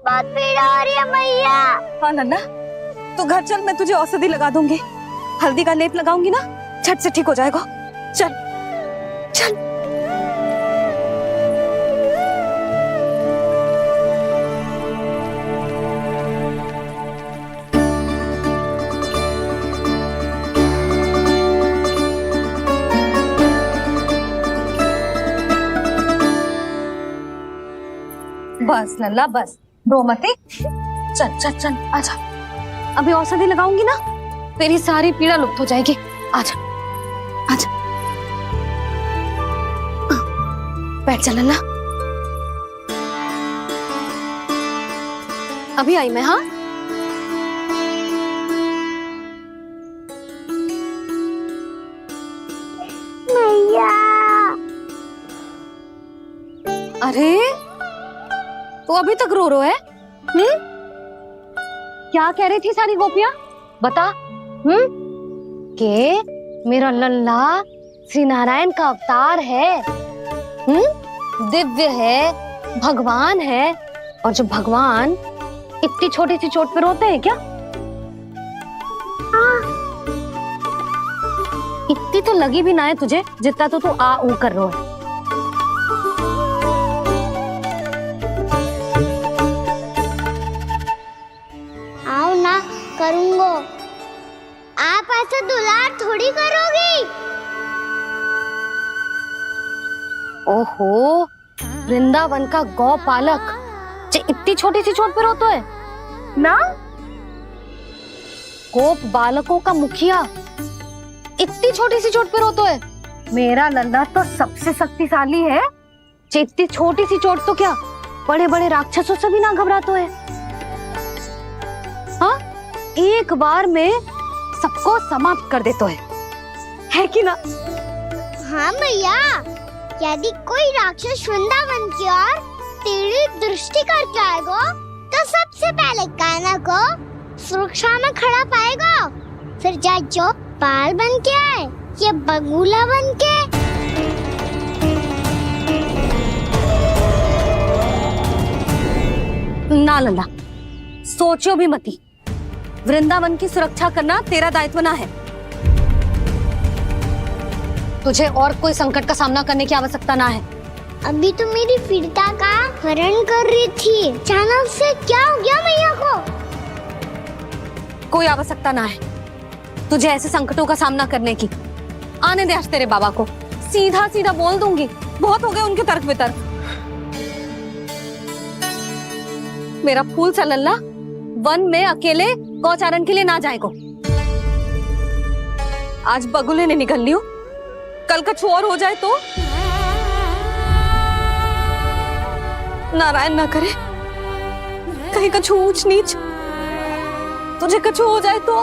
बहुत पीड़ा हो रही है मैया। हाँ नन्ना, तू घर चल, मैं तुझे औषधि लगा दूंगी। हल्दी का लेप लगाऊंगी ना, झट से ठीक हो जाएगा। चल चल। बस नन्ना बस, रो मत। चल चल चल, आजा। अभी औषधि लगाऊंगी ना, तेरी सारी पीड़ा लुप्त हो जाएगी। आजा आजा, बैठ जा नन्ना। अभी आई मैं। हाँ मैया। अरे तू अभी तक रो रो है? क्या कह रही थी सारी गोपियां? बता। के मेरा लल्ला श्री नारायण का अवतार है, दिव्य है, भगवान है। और जब भगवान इतनी छोटी सी चोट पे रोते हैं क्या? इतनी तो लगी भी ना है तुझे जितना तो तू आ ऊ कर रो है। आओ ना, करूंगो। आप ऐसा दुलार थोड़ी करोगी। ओहो, वृंदावन का गौपालक जे इतनी छोटी सी चोट पे रोता है ना? गोप बालकों का मुखिया इतनी छोटी सी चोट पे रोता है? मेरा लल्ला तो सबसे शक्तिशाली है। इतनी छोटी सी चोट तो क्या बड़े बड़े राक्षसों से भी ना घबराता है। हाँ, एक बार में सबको समाप्त कर देता है कि ना? हाँ मैया, यदि कोई राक्षस वृंदावन की ओर तेरी दृष्टि करके आएगा तो सबसे पहले कान्हा को सुरक्षा में खड़ा पाएगा। फिर चाहे जो बाल बन के आए या बगुला बन के। ना लल्ला, सोचो भी मती। वृंदावन की सुरक्षा करना तेरा दायित्व ना है। तुझे और कोई संकट का सामना करने की आवश्यकता ना है। अभी तो मेरी पीड़िता का हरण कर रही थी, अचानक से क्या हो गया मैया को? कोई आवश्यकता ना है तुझे ऐसे संकटों का सामना करने की। आने दे आज तेरे बाबा को, सीधा सीधा बोल दूंगी। बहुत हो गए उनके तर्क वितर्क। मेरा फूल सा लल्ला वन में अकेले गौचारण के लिए ना जाएगो। आज बगुले ने निकल लियो, कल का छोर हो जाए तो? नारायण ना करे, कहीं कछु ऊंच नीच तुझे कछु हो जाए तो?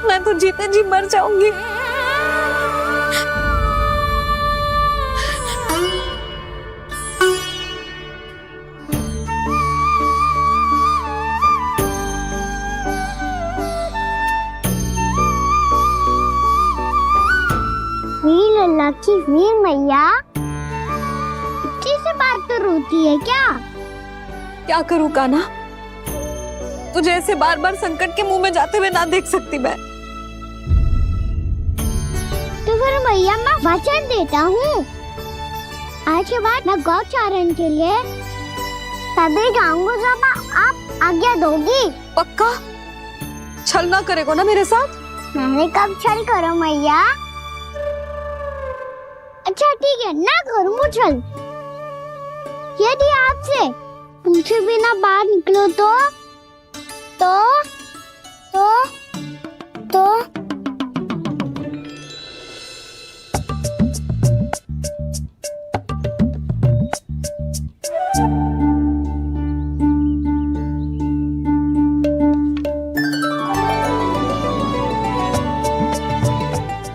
मैं तो जीते जी मर जाऊंगी। वीर लल्ला की वीर मैया इतनी से बात तो रोती है क्या? क्या करूं कान्हा, तुझे ऐसे बार बार संकट के मुंह में जाते हुए ना देख सकती मैं। तो फिर मैया मैं वचन देता हूँ, आज के बाद मैं गौचारण के लिए तभी जाऊंगा जब आप आज्ञा दोगी। पक्का? छल ना करेगा ना मेरे साथ? मैंने कब छल करो मैया? अच्छा ठीक है, ना करूँगा छल। यदि आपसे पूछे बिना बाहर निकलो तो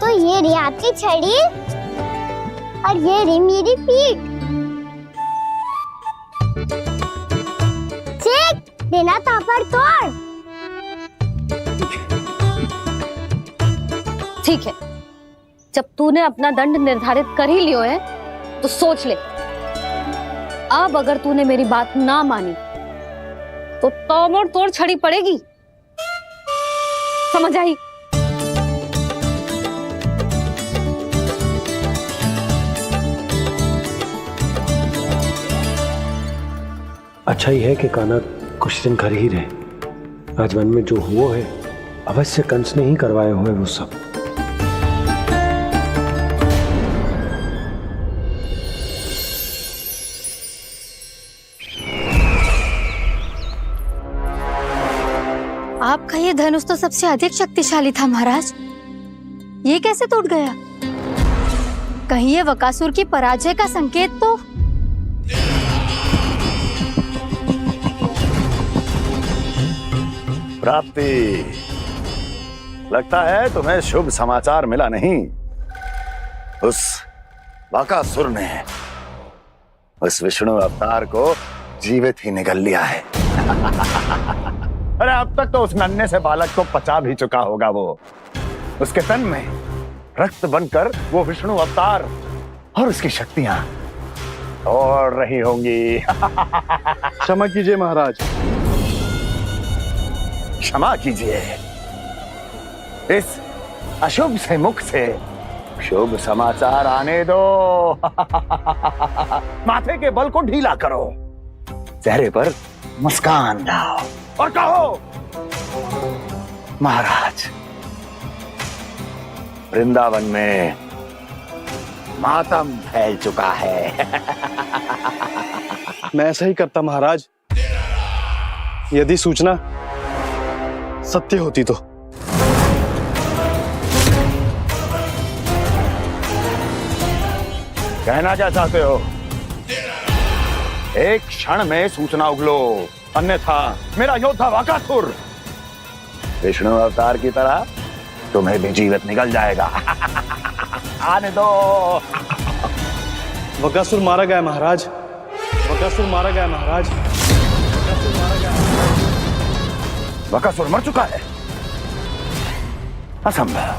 ये रही आपकी छड़ी और ये रही मेरी पीठ। ठीक, बिना तापर तोड़। ठीक है, जब तूने अपना दंड निर्धारित कर ही लियो है तो सोच ले अब अगर तूने मेरी बात ना मानी तो तोड़ तोड़ छड़ी पड़ेगी, समझ आई? अच्छा ही है कि कान्हा कुछ दिन घर ही रहे। राजवन में जो हुआ है अवश्य कंस ने ही करवाए हुए वो सब। आपका ये धनुष तो सबसे अधिक शक्तिशाली था महाराज, ये कैसे टूट गया? कहीं ये बकासुर की पराजय का संकेत तो? प्राप्ति, लगता है तुम्हें शुभ समाचार मिला नहीं। उस बकासुर ने उस विष्णु अवतार को जीवित ही निगल लिया है। अरे अब तक तो उस नन्हे से बालक को पचा भी चुका होगा वो। उसके तन में रक्त बनकर वो विष्णु अवतार और उसकी शक्तियां और रही होंगी। क्षमा कीजिए महाराज। क्षमा कीजिए, इस अशुभ से मुख से शुभ समाचार आने दो। माथे के बल को ढीला करो, चेहरे पर मुस्कान लाओ और कहो, महाराज, वृंदावन में मातम फैल चुका है। मैं ऐसा ही करता महाराज, यदि सूचना सत्य होती तो। कहना क्या चाहते हो? एक क्षण में सूचना उगलो, अन्यथा मेरा योद्धा बकासुर विष्णु अवतार की तरह तुम्हें भी जीवित निकल जाएगा। आने दो। बकासुर मारा गया महाराज, बकासुर मारा गया महाराज, बकासुर मारा गया। बकासुर मर चुका है? असंभव।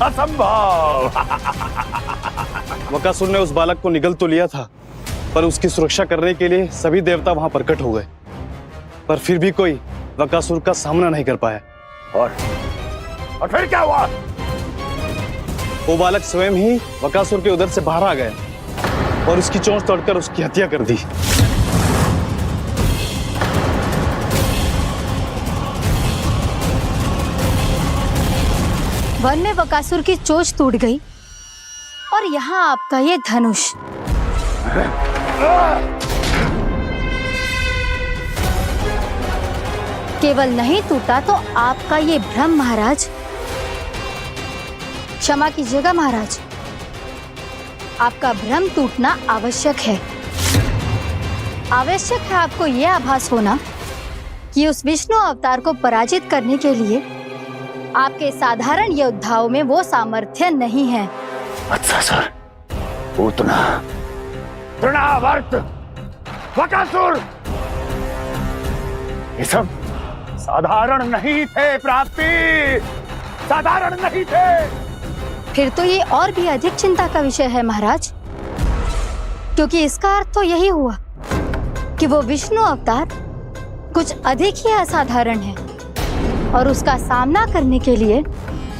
असंभव। बकासुर ने उस बालक को निगल तो लिया था, पर उसकी सुरक्षा करने के लिए सभी देवता वहां प्रकट हो गए, पर फिर भी कोई बकासुर का सामना नहीं कर पाया। और फिर क्या हुआ? वो बालक स्वयं ही बकासुर के उदर से बाहर आ गया और उसकी चोंच तोड़कर उसकी हत्या कर दी। वन में बकासुर की चोंच टूट गई और यहाँ आपका ये धनुष। केवल नहीं टूटा तो आपका ये भ्रम महाराज। क्षमा कीजिएगा महाराज, आपका भ्रम टूटना आवश्यक है। आवश्यक है आपको यह आभास होना कि उस विष्णु अवतार को पराजित करने के लिए आपके साधारण योद्धाओं में वो सामर्थ्य नहीं है। अच्छा सर, उतना तृणावर्त, बकासुर, ये सब साधारण नहीं थे प्राप्ति, साधारण नहीं थे। फिर तो ये और भी अधिक चिंता का विषय है महाराज, क्योंकि इसका अर्थ तो यही हुआ कि वो विष्णु अवतार कुछ अधिक ही असाधारण है और उसका सामना करने के लिए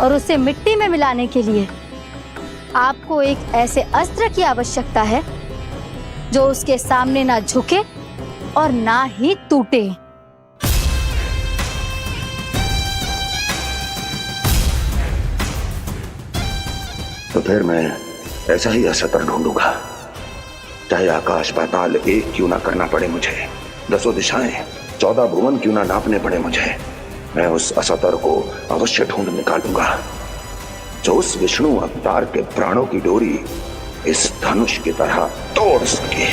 और उसे मिट्टी में मिलाने के लिए आपको एक ऐसे अस्त्र की आवश्यकता है जो उसके सामने ना झुके और ना ही टूटे। तो फिर मैं ऐसा ही अस्त्र ढूंढूंगा, चाहे आकाश पाताल एक क्यों ना करना पड़े मुझे, 10 दिशाएं 14 भुवन क्यों ना नापने पड़े मुझे। मैं उस अस्त्र को अवश्य ढूंढ निकालूंगा जो उस विष्णु अवतार के प्राणों की डोरी इस धनुष की तरह तोड़ सके।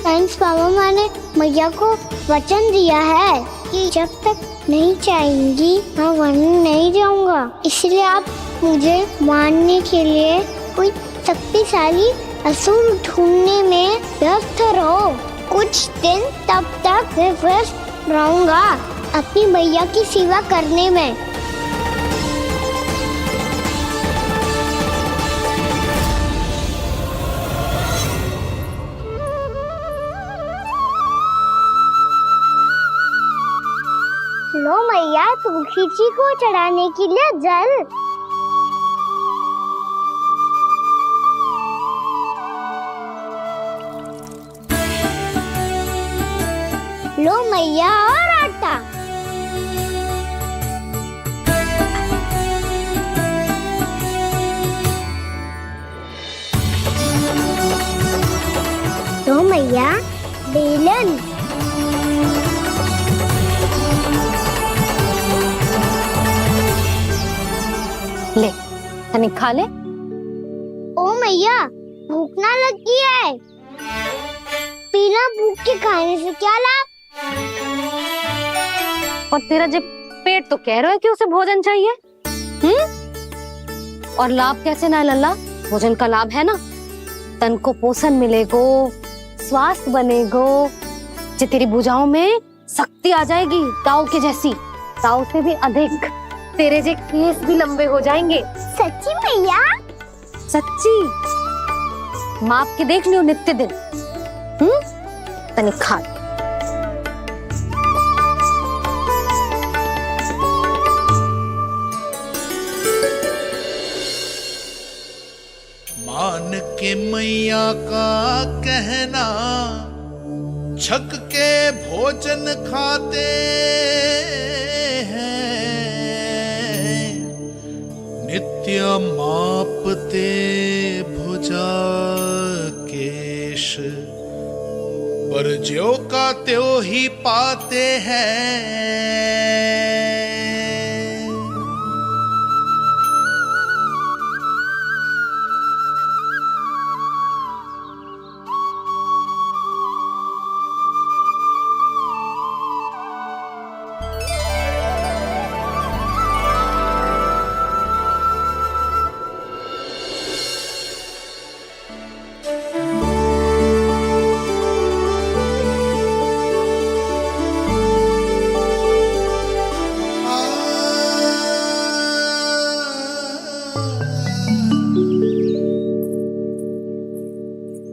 थैंक्स पापा, मैंने मैया को वचन दिया है कि जब तक नहीं चाहेंगी मैं वन नहीं जाऊंगा, इसलिए आप मुझे मारने के लिए कोई शक्तिशाली असुर ढूंढने में व्यस्त रहो। कुछ दिन तब तक मैं व्यस्त रहूंगा अपनी मैया की सेवा करने में। तुलसी जी को चढ़ाने के लिए जल। लो मैया और आटा। लो मैया बेलन। ले तनी खा ले। ओ मैया भूख ना लगी है। बिना भूख के खाने से क्या लाभ? और तेरा जब पेट तो कह रहा है कि उसे भोजन चाहिए। और लाभ कैसे ना है लल्ला? भोजन का लाभ है ना, तन को पोषण मिलेगो, स्वास्थ्य बनेगो, जे तेरी भुजाओं में शक्ति आ जाएगी ताऊ के जैसी, ताऊ से भी अधिक। तेरे जे केस भी लंबे हो जाएंगे। सच्ची मैया? सच्ची। माप के देख लियो नित्य दिन। तनी खा। मान के मैया का कहना, छक के भोजन खाते हैं, नित्य मापते भुजा केश, पर ज्यो का त्यों ही पाते हैं।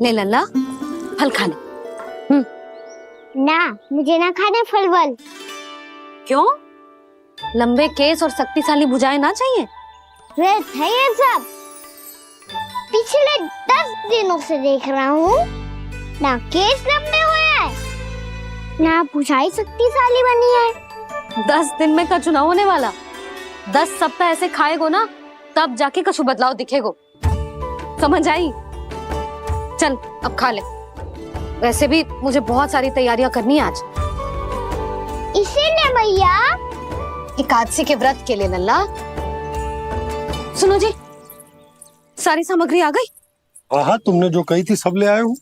ले लल्ला फल खा ले। ना, मुझे ना खाने फल वल। क्यों? लंबे केस और शक्तिशाली भुजाएं ना चाहिए? व्यर्थ है ये सब। पिछले 10 दिनों से देख रहा हूँ, ना केस लंबे हुए हैं, ना भुजाएं शक्तिशाली बनी है। 10 दिन में का चुनाव होने वाला। 10 सप्ताह ऐसे खाएगो ना, तब जाके कछु बदलाव दिखेगो। समझ आई? चल अब खा ले। वैसे भी मुझे बहुत सारी तैयारियां करनी है आज। इसीलिए भैया एकादशी के व्रत के लिए लल्ला। सुनो जी, सारी सामग्री आ गई? हाँ, तुमने जो कही थी सब ले आए हूँ।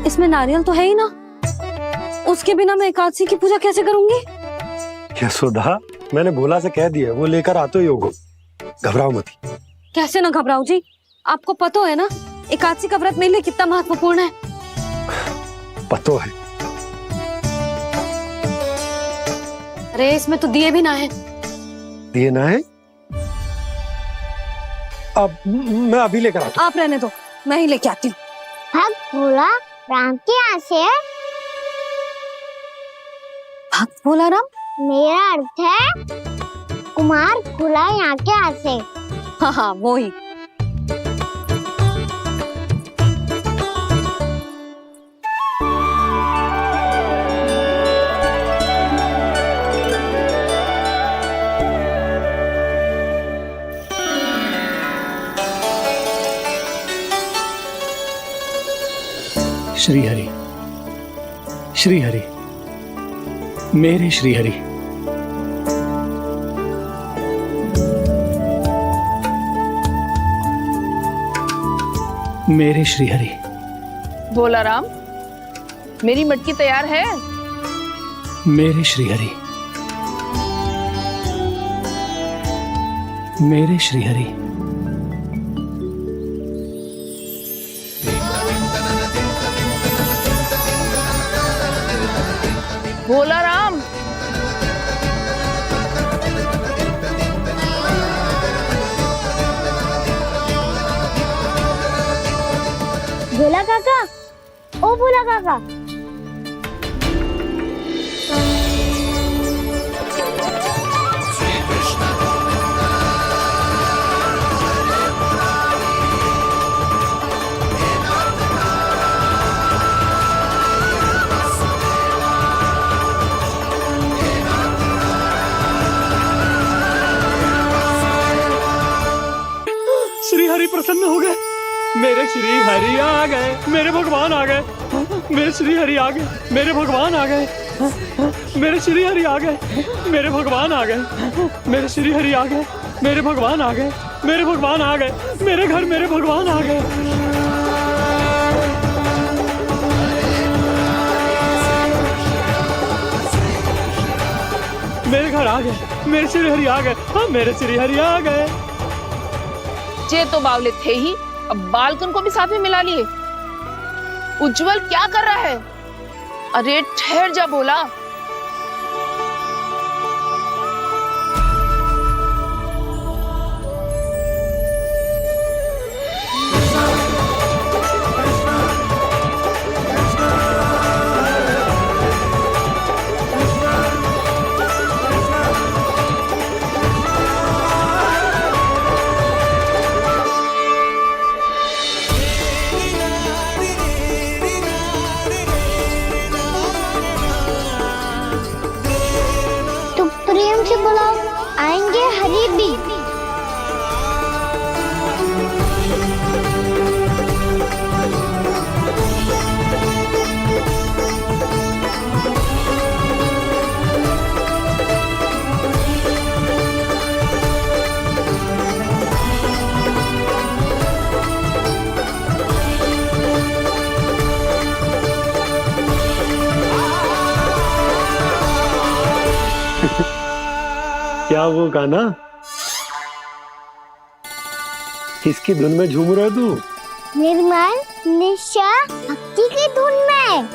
इसमें नारियल तो है ही ना, उसके बिना मैं एकादशी की पूजा कैसे करूंगी? यशोदा, मैंने भोला से कह दिया, वो लेकर आते ही होगो। घबराओ मत। कैसे ना घबराओ जी, आपको पता है ना एकादशी का व्रत मेरे लिए कितना महत्वपूर्ण है। पतो है। अरे इसमें तो दिए भी ना है। दिए ना है? अब मैं अभी लेकर आता हूँ। आप रहने दो, मैं ही लेके आती हूँ। भक्त भोला राम के यहाँ से है। भक्त भोला राम? मेरा अर्थ है कुमार भोला यहाँ के यहाँ से। हाँ हाँ वो ही। श्री हरि, श्री हरि, मेरे श्री हरि। मेरे श्री हरि। भोला राम, मेरी मटकी तैयार है। मेरे श्री हरि। मेरे श्री हरि। भोला राम, भोला काका, ओ भोला काका, प्रसन्न हो गए। मेरे श्री हरि आ गए, मेरे भगवान आ गए, मेरे श्री हरि आ गए, मेरे भगवान आ गए, मेरे श्री हरि आ गए, मेरे भगवान आ गए, मेरे श्री हरि आ गए, मेरे भगवान आ गए, मेरे भगवान आ गए, मेरे घर मेरे भगवान आ गए। मेरे घर आ गए, मेरे श्री हरि आ गए, हाँ मेरे श्री हरि आ गए। ये तो बावले थे ही, अब बालकन को भी साथ में मिला लिए। उज्जवल क्या कर रहा है? अरे ठहर जा बोला। तो प्रेम से बुलाओ, आएंगे हरी भी। क्या वो गाना? किसकी धुन में झूम रहा तू? निर्मल निशा भक्ति की धुन में।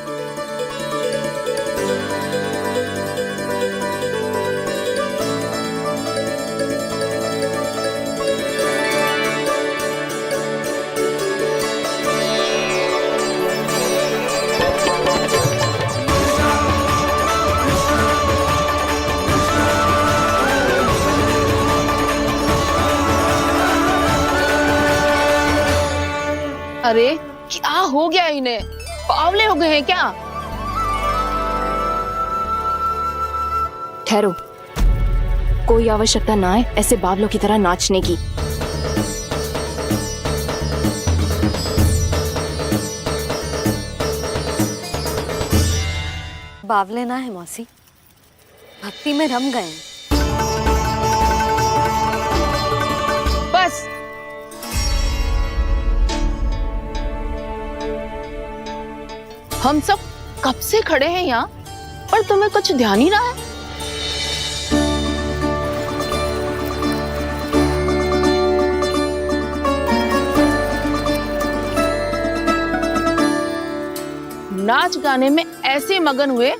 अरे क्या हो गया इन्हें? बावले हो गए हैं क्या? ठहरो, कोई आवश्यकता ना है ऐसे बावलों की तरह नाचने की। बावले ना है मौसी, भक्ति में रम गए। बस हम सब कब से खड़े हैं यहाँ, पर तुम्हें कुछ ध्यान ही ना है। नाच गाने में ऐसे मगन हुए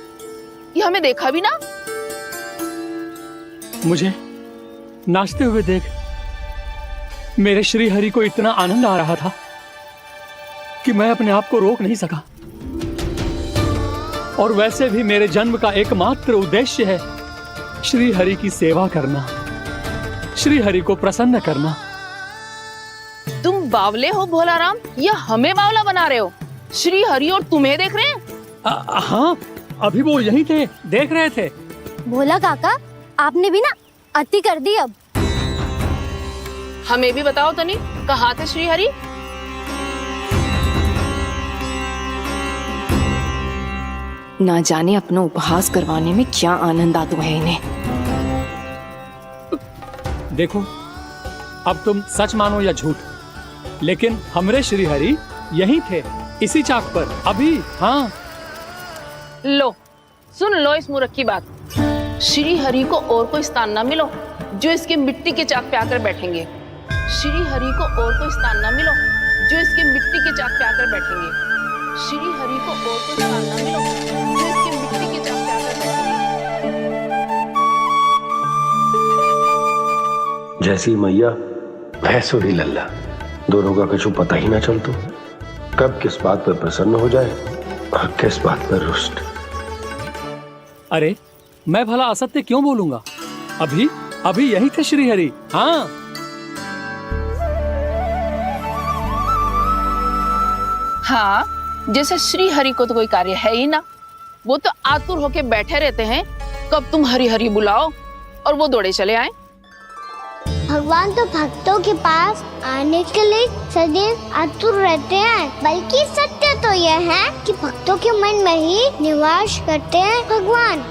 कि हमें देखा भी ना। मुझे नाचते हुए देख मेरे श्री हरि को इतना आनंद आ रहा था कि मैं अपने आप को रोक नहीं सका। और वैसे भी मेरे जन्म का एकमात्र उद्देश्य है श्री हरि की सेवा करना, श्री हरि को प्रसन्न करना। तुम बावले हो भोलाराम, या हमें बावला बना रहे हो? श्री हरि और तुम्हें देख रहे हैं। हाँ, अभी वो यहीं थे, देख रहे थे। भोला काका, आपने भी ना अति कर दी। अब हमें भी बताओ तनी, कहाँ थे श्री हरि? ना जाने अपना उपहास करवाने में क्या आनंद आता है इन्हें। देखो, अब तुम सच मानो या झूठ, लेकिन हमरे श्री हरि यहीं थे, इसी चाक पर अभी। हाँ, लो सुन लो इस मूर्ख की बात। श्री हरि को और कोई स्थान ना मिलो जो इसके मिट्टी के चाक पे आकर बैठेंगे। श्री हरि को और कोई स्थान ना मिलो जो इसके मिट्टी के चाक पे आकर बैठेंगे। श्री हरि को और कोई स्थान ना मिलो जो इसके मिट्टी के चाक पे आकर बैठेंगे। जैसी मैया भैंसो ही लल्ला, दोनों का कुछ पता ही ना चलतो, कब किस बात पर प्रसन्न हो जाए और किस बात पर रुष्ट। अरे मैं भला असत्य क्यों बोलूंगा? अभी अभी यही थे श्री हरि। हाँ, हाँ, जैसे श्री हरि को तो कोई कार्य है ही ना। वो तो आतुर होके बैठे रहते हैं कब तुम हरि हरि बुलाओ और वो दौड़े चले आए। भगवान तो भक्तों के पास आने के लिए सदैव आतुर रहते हैं, बल्कि सत्य तो यह है कि भक्तों के मन में ही निवास करते हैं भगवान।